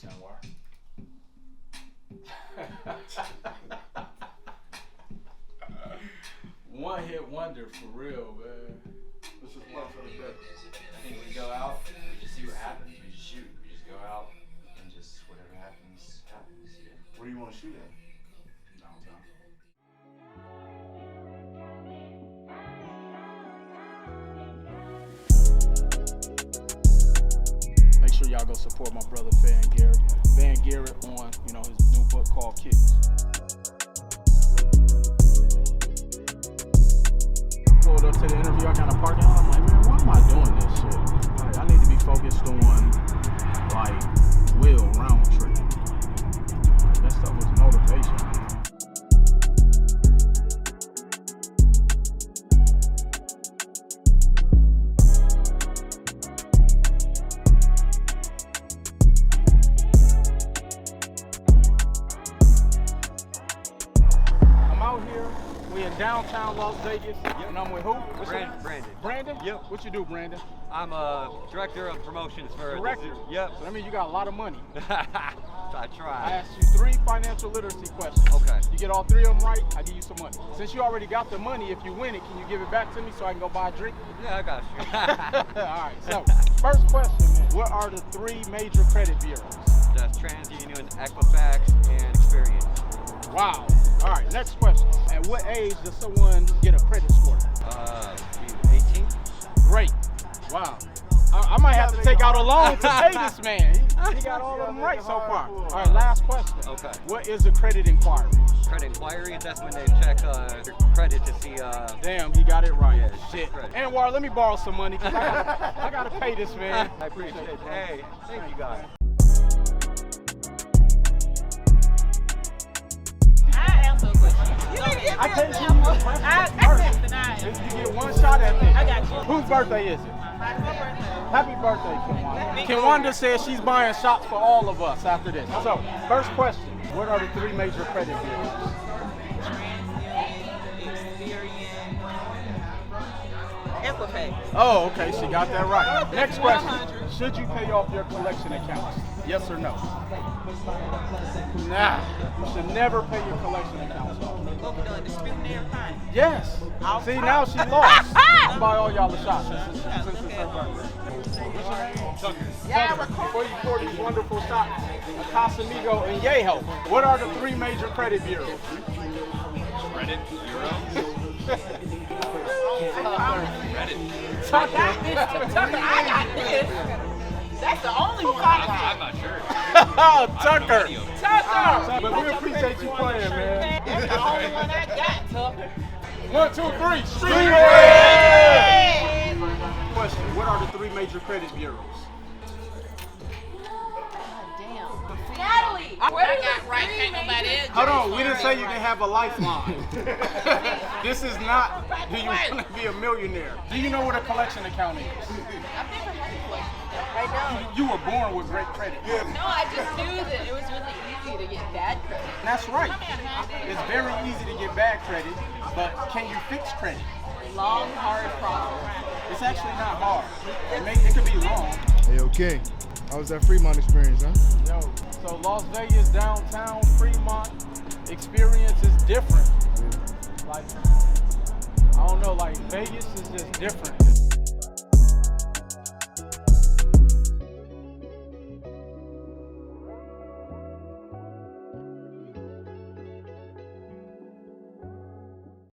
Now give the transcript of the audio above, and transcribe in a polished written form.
Anwar. One hit wonder for real, man. This is one for the day. I think we go out, we just see what happens. We just shoot. We just go out and just whatever happens, happens. Yeah. Where do you want to shoot at? Downtown. Make sure y'all go support my brother Van Garrett. Van Garrett on, his new book called Kicks. Pulled up to the interview, I got a parking lot. I'm like, man, why am I doing this shit? Like, I need to be focused on, Will Roundtree. Like, that stuff was motivation. I'm out here. We in downtown Las Vegas, and I'm with who? What's your name? Brandon. Brandon? Yep. What you do, Brandon? I'm a director of promotions for Director? Yep. So that means you got a lot of money. I I try. asked you 3 financial literacy questions. Okay. You get all 3 of them right, I give you some money. Since you already got the money, if you win it, can you give it back to me so I can go buy a drink? Yeah, I got you. All right, so first question, man. What are the 3 major credit bureaus? That's TransUnion, Equifax, and Experian. Wow. All right, next question. At what age does someone get a credit score? 18? Great. Wow. I might have to take out a loan to pay this man. He got all of them right so far. All right, last question. Okay. What is a credit inquiry? Credit inquiry, that's when they check your credit to see. Damn, he got it right. Yeah, Shit. credit. Anwar, let me borrow some money, because I gotta pay this man. I appreciate it. Hey, thank you guys. I answer a question. You didn't give me I a can't give you sample. a question I first. denied. You get one shot at this. I got you. Whose birthday is it? My birthday. Happy birthday, Kiwanda. Kiwanda says she's buying shots for all of us after this. So, first question. What are the 3 major credit bureaus? Equifax. Oh, okay, she got that right. Next question. Should you pay off your collection accounts? Yes or no? Nah. You should never pay your collection accounts off. What we doing? Disputing everything. Yes. See, now she lost. I'll buy all y'all a shot since it's her birthday. What's your name? Tucker. Yeah, Tucker, before you pour these wonderful shots, Casamigo and Yeho, what are the 3 major credit bureaus? Credit bureau. Credit. Tucker. Tucker, I got this. That's the only one I I'm not sure. Tucker. got. Tucker. But we appreciate you playing, man. That's the only one I got, Tucker. 1, 2, 3. Street Hey. Question. What are the 3 major credit bureaus? Natalie. I got right. Can't nobody else. Hold on, we didn't say you can have a lifeline. This is not, do you want to be a millionaire? Do you know what a collection account is? I've never had a question. Right now. You were born with great credit. No, I just knew that it was really easy to get bad credit. That's right. It's very easy to get bad credit, but can you fix credit? Long, hard process. It's actually not hard. It could be long. Hey, yo, King. How was that Fremont experience, huh? Yo, so Las Vegas, downtown, Fremont experience is different. Like, I don't know, like Vegas is just different.